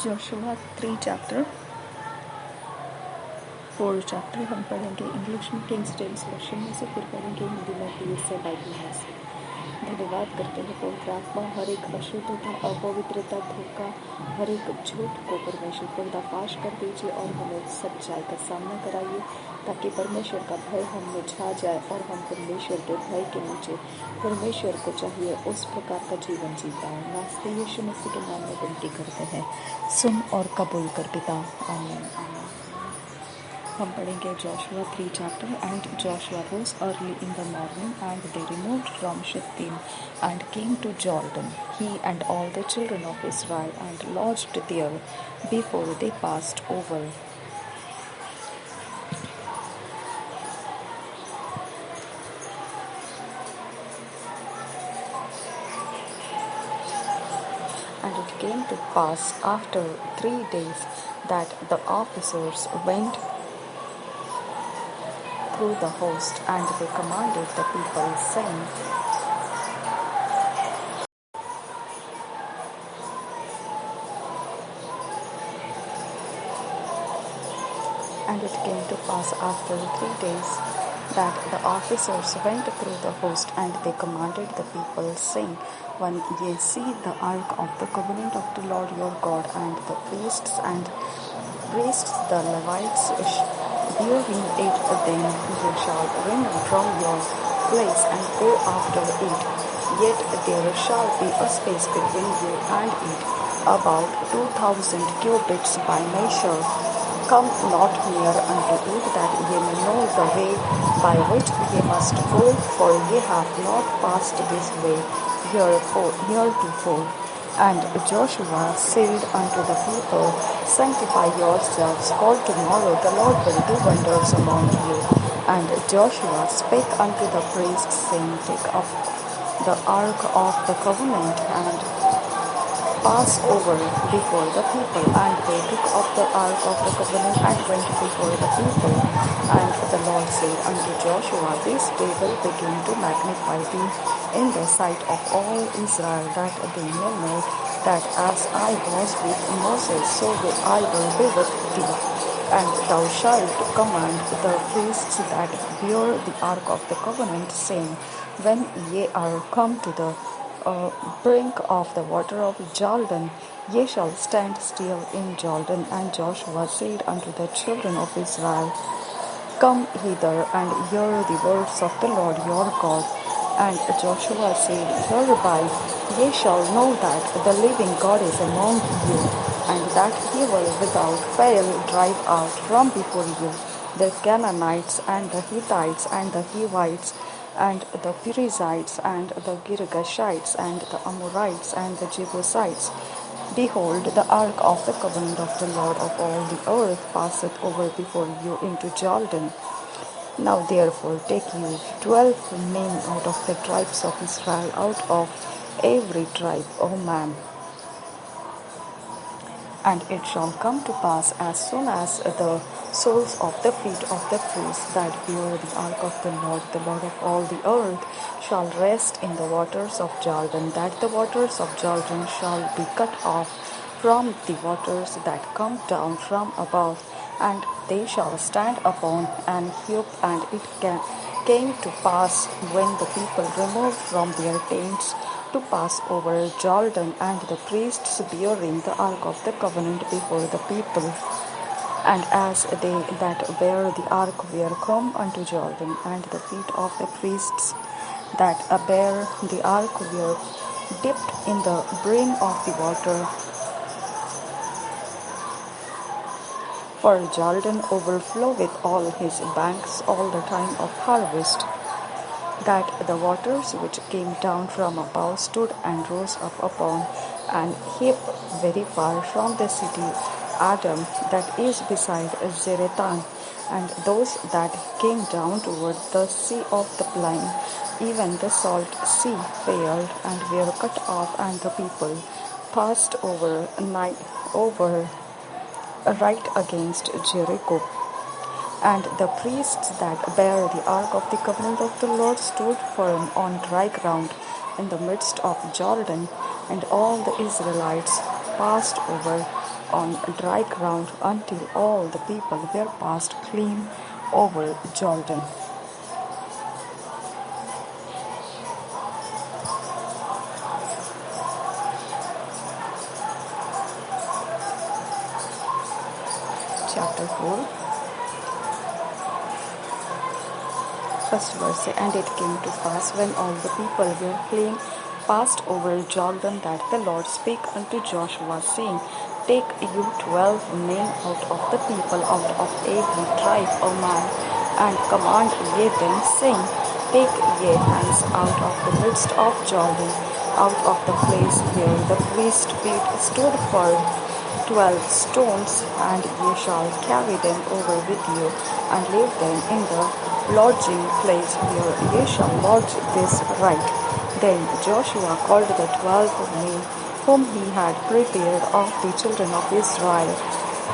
Joshua 3 chapter 4 chapter हम पढ़ेंगे English में, किंग्स जेम्स वर्शन में से, फिर पढ़ेंगे हिंदी में पीएसए बाइबल में से। धन्यवाद करते हैं पवित्र आत्मा, हर एक अशुद्धता, अपवित्रता, धोखा, हर एक झूठ को परमेश्वर पर्दाफाश कर दीजिए और हमें सच्चाई का सामना कराइए, ताकि परमेश्वर का भय हम में छा जाए और हम परमेश्वर के भय के नीचे परमेश्वर को चाहिए उस प्रकार का जीवन जी पाए। नास्ते यीशु मसीह के नाम में विनती करते हैं, सुन और कबूल कर पिता, आमीन। हम पढ़ेंगे Joshua 3 chapter. And Joshua rose early in the morning, and they removed from Shittim and came to Jordan, he and all the children of Israel, and lodged there before they passed over. And it came to pass after 3 days that the officers went through the host, and they commanded the people, saying, And it came to pass after 3 days that the officers went through the host, and they commanded the people, saying, When ye see the ark of the covenant of the Lord your God, and the priests the Levites bearing it, then ye shall remove from your place and go after it. Yet there shall be a space between you and it, about 2,000 cubits by measure. Come not near unto it, that ye may know the way by which ye must go, for ye have not passed this way heretofore. And Joshua said unto the people, Sanctify yourselves, for tomorrow the Lord will do wonders among you. And Joshua spake unto the priests, saying, Take up the ark of the covenant, and pass over before the people. And they took up the ark of the covenant, and went before the people. And the Lord said unto Joshua, This day will begin to magnify thee in the sight of all Israel, that they may know that as I was with Moses, so I will be with thee. And thou shalt command the priests that bear the ark of the covenant, saying, When ye are come to the brink of the water of Jordan, ye shall stand still in Jordan. And Joshua said unto the children of Israel, Come hither, and hear the words of the Lord your God. And Joshua said, Hereby ye shall know that the living God is among you, and that he will without fail drive out from before you the Canaanites, and the Hittites, and the Hivites, and the Perizzites, and the Girgashites, and the Amorites, and the Jebusites. Behold, the ark of the covenant of the Lord of all the earth passeth over before you into Jordan. Now therefore take you 12 men out of the tribes of Israel, out of every tribe, O man. And it shall come to pass, as soon as the soles of the feet of the priests that bear the ark of the Lord of all the earth, shall rest in the waters of Jordan, that the waters of Jordan shall be cut off from the waters that come down from above, and they shall stand upon an heap. And it came to pass, when the people removed from their tents to pass over Jordan, and the priests bearing the ark of the covenant before the people, and as they that bear the ark were come unto Jordan, and the feet of the priests that bear the ark were dipped in the brim of the water, for Jordan overfloweth all his banks all the time of harvest, that the waters which came down from above stood and rose up upon an heap very far from the city Adam, that is beside Zerethan. And those that came down toward the sea of the plain, even the salt sea, failed and were cut off, and the people passed over right against Jericho. And the priests that bear the ark of the covenant of the Lord stood firm on dry ground in the midst of Jordan, and all the Israelites passed over on dry ground until all the people were passed clean over Jordan. Chapter 4. First verse. And it came to pass when all the people were clean passed over Jordan that the Lord spake unto Joshua, saying, Take you 12 men out of the people, out of every tribe of man, and command ye them, saying, Take ye hands out of the midst of Jordan, out of the place where the priest's feet stood for 12 stones, and ye shall carry them over with you, and leave them in the lodging place where ye shall lodge this right. Then Joshua called the 12 men whom he had prepared of the children of Israel,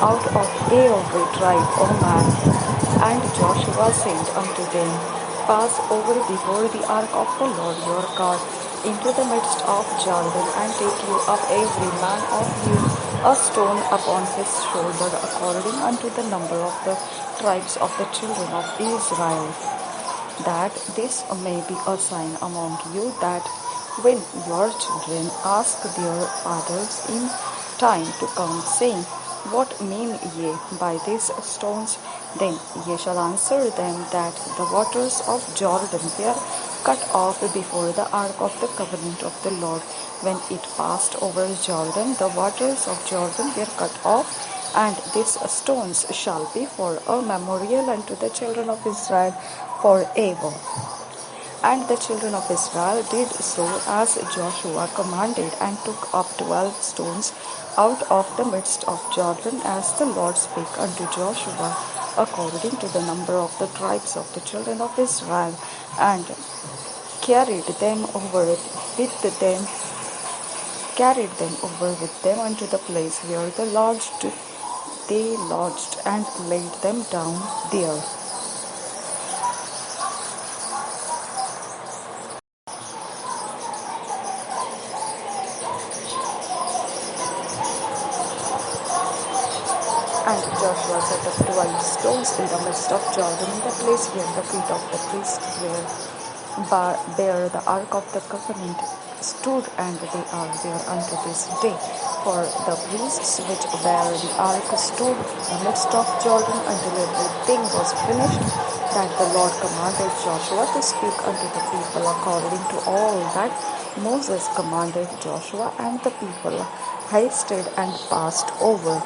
out of every tribe of man. And Joshua said unto them, Pass over before the ark of the Lord your God into the midst of Jordan, and take you up every man of you a stone upon his shoulder, according unto the number of the tribes of the children of Israel, that this may be a sign among you, that when your children ask their fathers in time to come, saying, What mean ye by these stones? Then ye shall answer them that the waters of Jordan were cut off before the ark of the covenant of the Lord. When it passed over Jordan, the waters of Jordan were cut off, and these stones shall be for a memorial unto the children of Israel forever. And the children of Israel did so as Joshua commanded, and took up 12 stones out of the midst of Jordan, as the Lord spake unto Joshua, according to the number of the tribes of the children of Israel, and carried them over with them unto the place where they lodged, and laid them down there. And Joshua set up 12 stones in the midst of Jordan, in the place where the feet of the priests bare the ark of the covenant stood, and they are there unto this day. For the priests which bare the ark stood in the midst of Jordan until everything was finished, that the Lord commanded Joshua to speak unto the people according to all that Moses commanded Joshua, and the people hasted and passed over.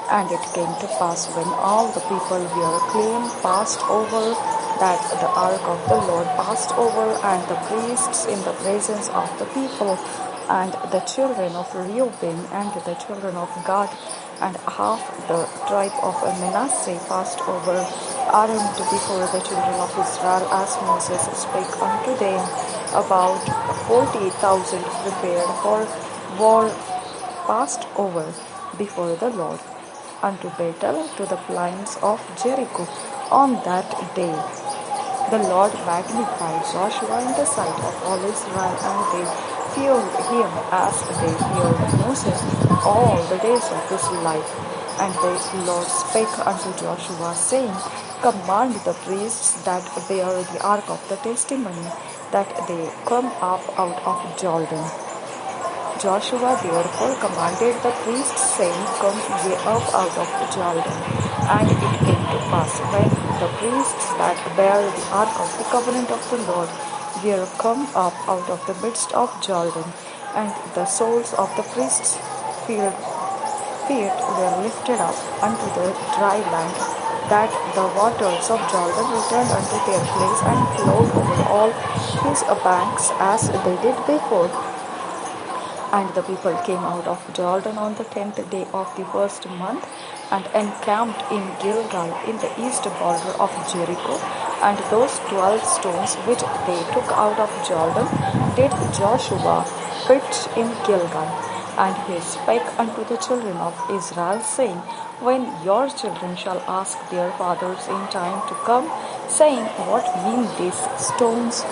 And it came to pass, when all the people were clean passed over, that the ark of the Lord passed over, and the priests in the presence of the people, and the children of Reuben, and the children of Gad, and half the tribe of Manasseh passed over, armed before the children of Israel, as Moses spake unto them. About 40,000 prepared for war passed over before the Lord unto Bethel, to the plains of Jericho. On that day the Lord magnified Joshua in the sight of all Israel, and they feared him as they feared Moses all the days of his life. And the Lord spake unto Joshua, saying, Command the priests that bear the ark of the testimony, that they come up out of Jordan. Joshua therefore commanded the priests, saying, Come ye up out of Jordan. And it came to pass, when the priests that bare the ark of the covenant of the Lord were come up out of the midst of Jordan, and the soles of the priests' feet were lifted up unto the dry land, that the waters of Jordan returned unto their place, and flowed over all his banks as they did before. And the people came out of Jordan on the 10th day of the first month, and encamped in Gilgal in the east border of Jericho. And those 12 stones which they took out of Jordan did Joshua pitch in Gilgal. And he spake unto the children of Israel, saying, When your children shall ask their fathers in time to come, saying, What mean these stones?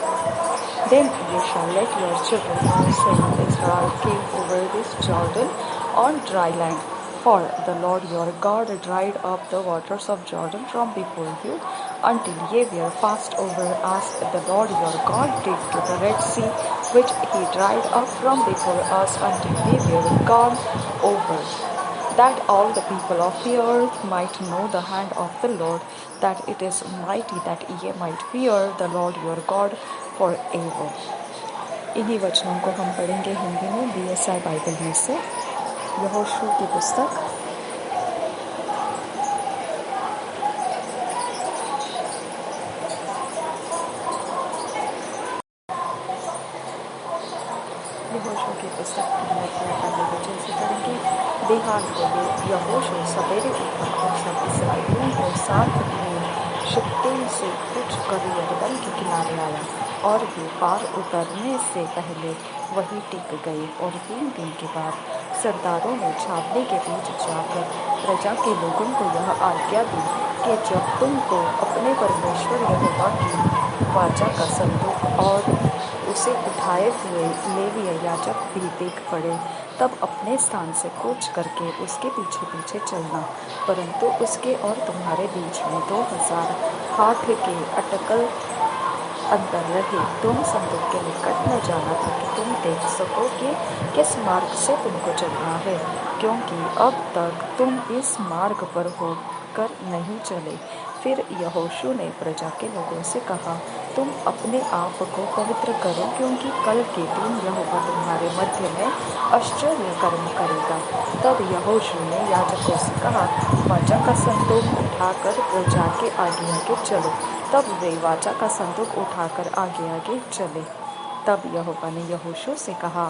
Then ye shall let your children know, saying, Israel came over this Jordan on dry land, For the Lord your God dried up the waters of Jordan from before you, until ye were passed over, as the Lord your God did to the Red Sea, which he dried up from before us until we were gone over, that all the people of the earth might know the hand of the Lord, that it is mighty, that ye might fear the Lord your God forever. इन्हीं वचनों को हम पढ़ेंगे हिंदी में BSI Bible में से। यहोशू की पुस्तक यहोशू की पुस्तक पहले वचन से पढ़ेंगे। बेहाल हो गए यहोशू सवेरे उठा और सब इस्राएलियों को साथ लिए शित्तीम से कूच कर यरदन के किनारे आया, और वे पार उतरने से पहले वहीं टिक गए। और 3 दिन के बाद सरदारों ने छावनी के बीच जाकर प्रजा के लोगों को यह आज्ञा दी कि जब तुमको अपने परमेश्वर यहोवा की वाचा का संदूक और उसे उठाए हुए लेवीय याजक भी देख पड़े, तब अपने स्थान से कूच करके उसके पीछे पीछे चलना, परंतु उसके और तुम्हारे बीच में 2000 हाथ के अटकल अंतर रहे। तुम संदूक के निकट न जाना, ताकि तुम देख सको कि किस मार्ग से तुमको चलना है, क्योंकि अब तक तुम इस मार्ग पर होकर नहीं चले। फिर यहोशू ने प्रजा के लोगों से कहा, तुम अपने आप को पवित्र करो, क्योंकि कल के दिन यहोवा तुम्हारे मध्य में आश्चर्य कर्म करेगा। तब यहोशू ने याजकों से कहा, वाचा का संदूक उठाकर प्रजा के आगे आगे चलो। तब वे वाचा का संदूक उठाकर आगे आगे चले। तब यहोवा ने यहोशू से कहा,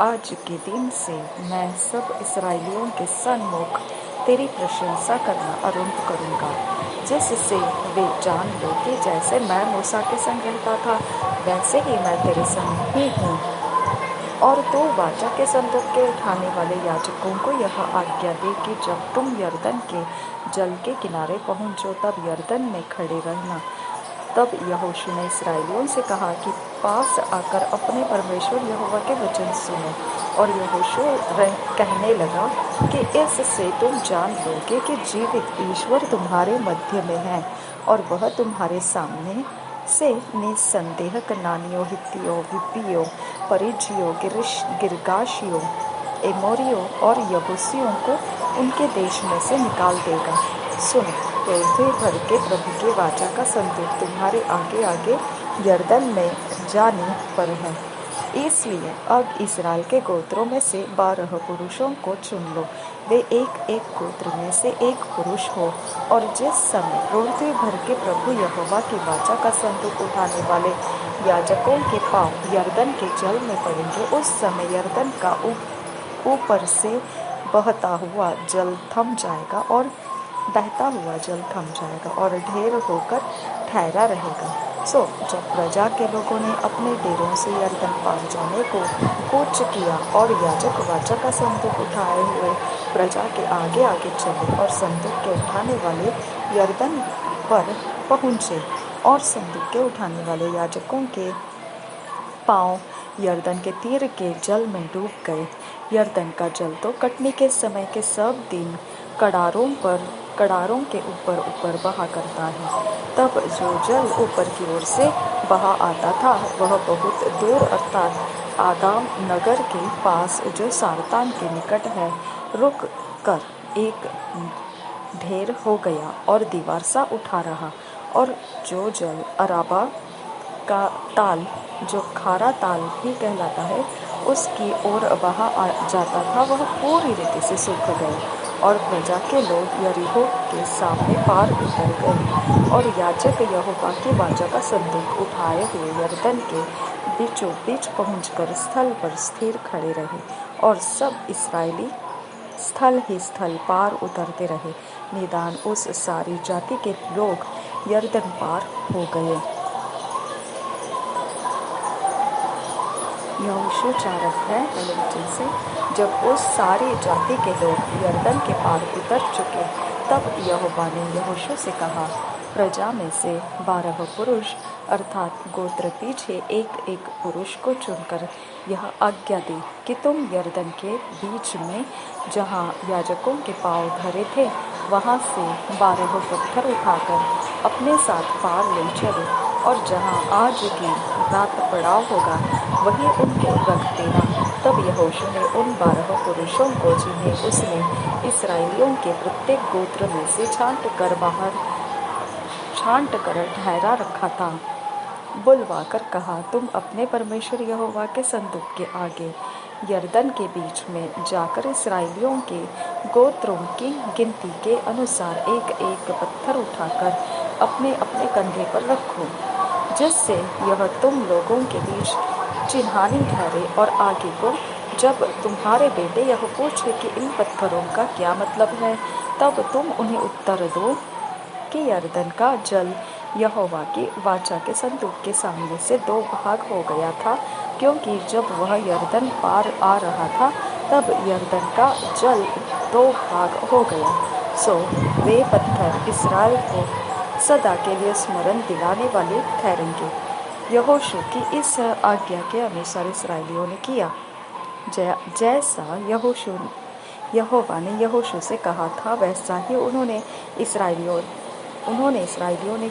आज के दिन से मैं सब इस्राएलियों के सन्मुख तेरी प्रशंसा करना आरंभ करूंगा, जिससे वे जान लो कि जैसे मैं मूसा के संग रहता था, वैसे ही मैं तेरे संग ही हूँ। और तू वाचा के संदूक के उठाने वाले याजकों को यह आज्ञा दे कि जब तुम यरदन के जल के किनारे पहुँचो, तब यरदन में खड़े रहना। तब यहोशू ने इस्राएलियों से कहा कि पास आकर अपने परमेश्वर यहोवा के वचन सुनो। और यहोशू कहने लगा कि इससे तुम जान लोगे कि जीवित ईश्वर तुम्हारे मध्य में है, और वह तुम्हारे सामने से निसंदेह कनानियों, हित्तियों, हिब्बियों, परिज्जियों, गिर्गाशियों, एमोरियों और यबूसियों को उनके देश में से निकाल देगा। सुन, पृथ्वी भर के प्रभु के वाचा का संदूक तुम्हारे आगे आगे यरदन में जाने पर है। इसलिए अब इस्राएल के गोत्रों में से 12 पुरुषों को चुन लो, वे एक एक गोत्र में से एक पुरुष हो। और जिस समय पृथ्वी भर के प्रभु यहोवा की वाचा का संदूक उठाने वाले याजकों के पांव यरदन के जल में पड़ेंगे, उस समय यरदन का ऊपर से बहता हुआ जल थम जाएगा, और बहता हुआ जल थम जाएगा और ढेर होकर ठहरा रहेगा। सो जब प्रजा के लोगों ने अपने डेरों से यरदन पार जाने को कूच किया, और याजक वाचा का संदूक उठाए हुए प्रजा के आगे आगे चले, और संदूक के उठाने वाले यरदन पर पहुँचे, और संदूक के उठाने वाले याजकों के पांव यरदन के तीर के जल में डूब गए। यरदन का जल तो कटनी के समय के सब दिन कड़ारों के ऊपर ऊपर बहा करता है। तब जो जल ऊपर की ओर से बहा आता था, वह बहुत दूर, अर्थात आदाम नगर के पास जो सारतान के निकट है, रुक कर एक ढेर हो गया और दीवार सा उठा रहा। और जो जल अराबा का ताल, जो खारा ताल भी कहलाता है, उसकी ओर बहा जाता था, वह पूरी रीति से सूख गए। और प्रजा के लोग यरीहो के सामने पार उतर गए। और याजक यहोवा की वाचा का संदूक उठाए हुए यरदन के बीचों बीच पहुंचकर स्थल पर स्थिर खड़े रहे, और सब इस्राएली स्थल ही स्थल पार उतरते रहे, निदान उस सारी जाति के लोग यरदन पार हो गए। यहोशू 4 अध्याय पहले वचन से। जब उस सारी जाति के लोग यरदन के पार उतर चुके, तब यहोवा ने यहोशू से कहा, प्रजा में से 12 पुरुष अर्थात गोत्र पीछे एक एक पुरुष को चुनकर यह आज्ञा दी कि तुम यरदन के बीच में जहाँ याजकों के पांव धरे थे वहाँ से 12 पत्थर उठाकर अपने साथ पार ले चलो, और जहाँ आज की रात पड़ाव होगा वहीं उनको रख देना। तब यहोशू ने उन 12 पुरुषों को, जिन्हें उसने इस्राएलियों के प्रत्येक गोत्र में से छांट कर ठहरा रखा था, बुलवाकर कहा, तुम अपने परमेश्वर यहोवा के संदूक के आगे यरदन के बीच में जाकर इस्राएलियों के गोत्रों की गिनती के अनुसार एक एक पत्थर उठाकर अपने अपने कंधे पर रखो, जिससे यह तुम लोगों के बीच चिन्हानी ठहरे। और आगे को जब तुम्हारे बेटे यह पूछे कि इन पत्थरों का क्या मतलब है, तब तुम उन्हें उत्तर दो कि यरदन का जल यहोवा की वाचा के संदूक के सामने से 2 भाग हो गया था, क्योंकि जब वह यरदन पार आ रहा था तब यरदन का जल 2 भाग हो गया। सो वे पत्थर इस्राएल को सदा के लिए स्मरण दिलाने वाले ठहरेंगे। यहोशू की इस आज्ञा के अनुसार इस्राएलियों ने किया, जैसा यहोवा ने यहोशू से कहा था वैसा ही उन्होंने इस्राएलियों ने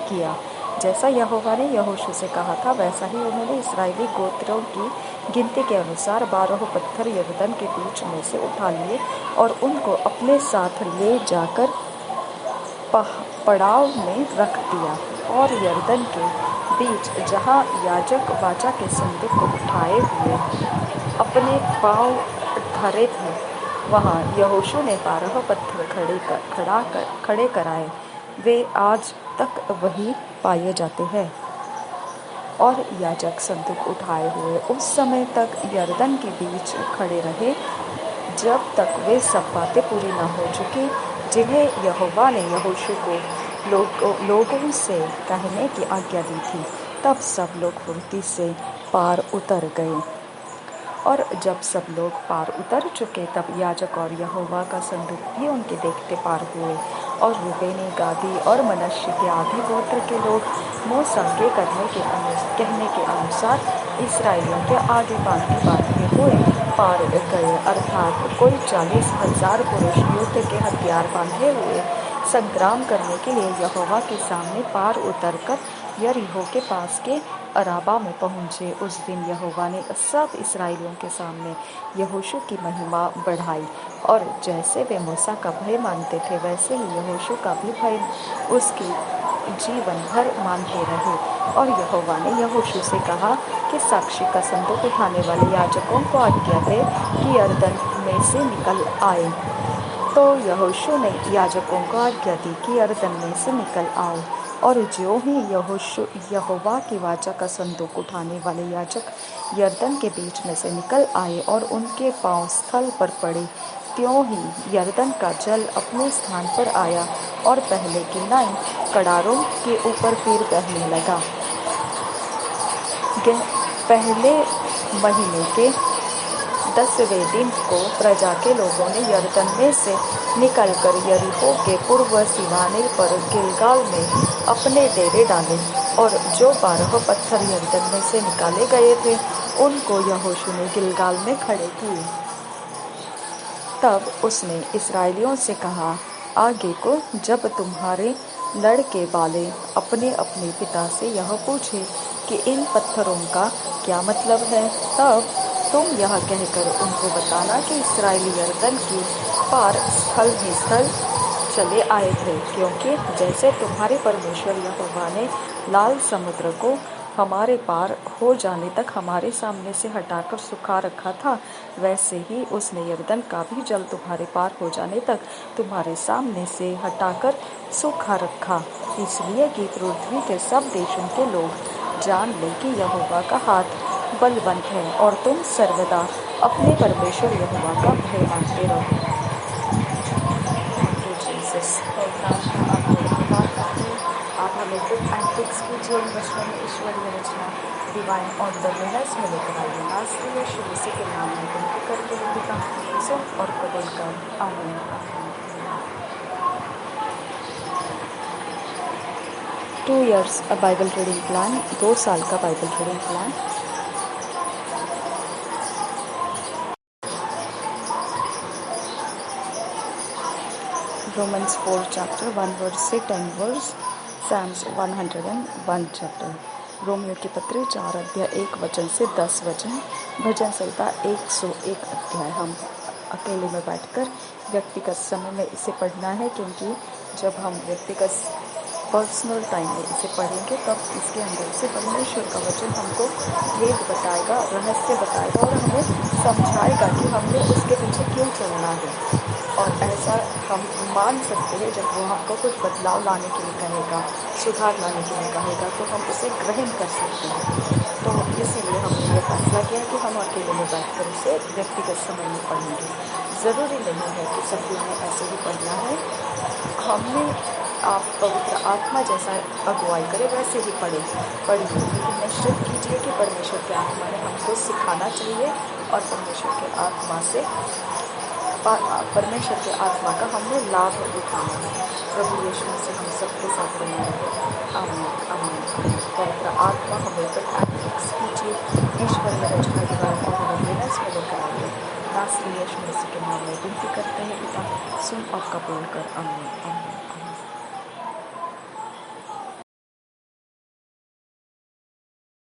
किया। जैसा यहोवा ने यहोशू से कहा था वैसा ही उन्होंने इस्राएली गोत्रों की गिनती के अनुसार 12 पत्थर यरदन के बीच में से उठा लिए और उनको अपने साथ ले जाकर पड़ाव में रख दिया। और यरदन के बीच जहाँ याजक वाचा के संदूक को उठाए हुए अपने पांव धरे थे, वहाँ यहोशू ने 12 पत्थर खड़े कराए। वे आज तक वही पाए जाते हैं। और याजक संदूक उठाए हुए उस समय तक यरदन के बीच खड़े रहे जब तक वे सब बातें पूरी न हो चुकी जिन्हें यहोवा ने यहोशू को लोगों से कहने की आज्ञा दी थी। तब सब लोग फुर्ती से पार उतर गए। और जब सब लोग पार उतर चुके तब याजक और यहोवा का संदूक भी उनके देखते पार हुए। और रूबेनी, गादी और मनश्शे के आधे गोत्र के लोग मूसा के कहने के अनुसार इस्राएलियों के आगे बांधे हुए पार गए, अर्थात कोई 40,000 पुरुष युद्ध के हथियार बांधे हुए संग्राम करने के लिए यहोवा के सामने पार उतरकर यरीहो के पास के अराबा में पहुंचे। उस दिन यहोवा ने सब इस्राएलियों के सामने यहोशू की महिमा बढ़ाई, और जैसे वे मूसा का भय मानते थे वैसे ही यहोशू का भी भय उसके जीवन भर मानते रहे। और यहोवा ने यहोशू से कहा कि साक्षी का संदूक उठाने वाले याजकों को आज्ञा दे कि यरदन में से निकल आए। तो यहोशू ने याजकों को आज्ञा दी कि यरदन में से निकल आओ। और ज्यों ही यहोवा की वाचा का संदूक उठाने वाले याजक यरदन के बीच में से निकल आए और उनके पांव स्थल पर पड़े, त्यों ही यरदन का जल अपने स्थान पर आया और पहले की नाई कड़ारों के ऊपर तीर बहने लगा। पहले महीने के 10वें दिन को प्रजा के लोगों ने यरदन में से निकलकर यरीहो के पूर्व सिवाने पर गिलगाल में अपने डेरे डाले। और जो 12 पत्थर यरदन में से निकाले गए थे उनको यहोशू ने गिलगाल में खड़े किए। तब उसने इस्राएलियों से कहा, आगे को जब तुम्हारे लड़के वाले अपने अपने पिता से यह पूछे कि इन पत्थरों का क्या मतलब है, तब तुम यह कहकर उनको बताना कि इस्राएली यरदन के पार स्थल ही स्थल चले आए थे, क्योंकि जैसे तुम्हारे परमेश्वर यहोवा ने लाल समुद्र को हमारे पार हो जाने तक हमारे सामने से हटाकर सुखा रखा था, वैसे ही उसने यरदन का भी जल तुम्हारे पार हो जाने तक तुम्हारे सामने से हटाकर सूखा रखा, इसलिए कि पृथ्वी के सब देशों के लोग जान ले कि यहोवा का हाथ बलवंत है और तुम सर्वदा अपने परमेश्वर यहोवा का भय मानते रहो। आप हमें बुक एंड टिक्स कीजिए वचन में ईश्वरीय रचना डिवाइन ऑर्डरनेस में लेकर आइए। नास्ती यीशु मसीह के नाम में विनती करके पिता सुन और कबूल कर, आमीन। 2 years बाइबल रीडिंग प्लान, 2 साल का Bible reading plan. Romans 4 chapter 1 verse से 10 वर्स, सैम्स 101 चैप्टर, रोमियो की पत्री 4 अध्याय 1 वचन से 10 वचन, भजन संहिता 101 अध्याय। हम अकेले में बैठकर व्यक्तिगत समय में इसे पढ़ना है, क्योंकि जब हम व्यक्तिगत पर्सनल टाइम में इसे पढ़ेंगे तब इसके अंदर से परमेश्वर का वचन हमको भेद बताएगा, रहस्य बताएगा और हमें समझाएगा कि हमने उसके पीछे क्यों चलना है। और ऐसा हम मान सकते हैं जब वो हमको कुछ बदलाव लाने के लिए कहेगा, सुधार लाने के लिए कहेगा, तो हम उसे ग्रहण कर सकते हैं। तो इसीलिए हमने ये फैसला किया कि हम अकेले में बैठकर उसे व्यक्तिगत समय में पढ़ेंगे। ज़रूरी नहीं है कि सभी ने ऐसे ही पढ़ना है। हमने आप पवित्र आत्मा जैसा अगुवाई करे वैसे ही पढ़िए, लेकिन निश्चित कीजिए कि परमेश्वर की आत्मा ने हमको सिखाना चाहिए और परमेश्वर के आत्मा का हमने लाभ उठाना है। प्रभु यीशु मसीह हम सबके साथ बने रहे। आमीन आमीन। पवित्र आत्मा हमें पर एक्टिक्स कीजिए, ईश्वर में रचना दीवार को हमें विनस में लेकर आइए। नासरी यीशु मसीह के नाम में विनती करते हैं पिता, सुन और कबूल कर। आमीन आमीन।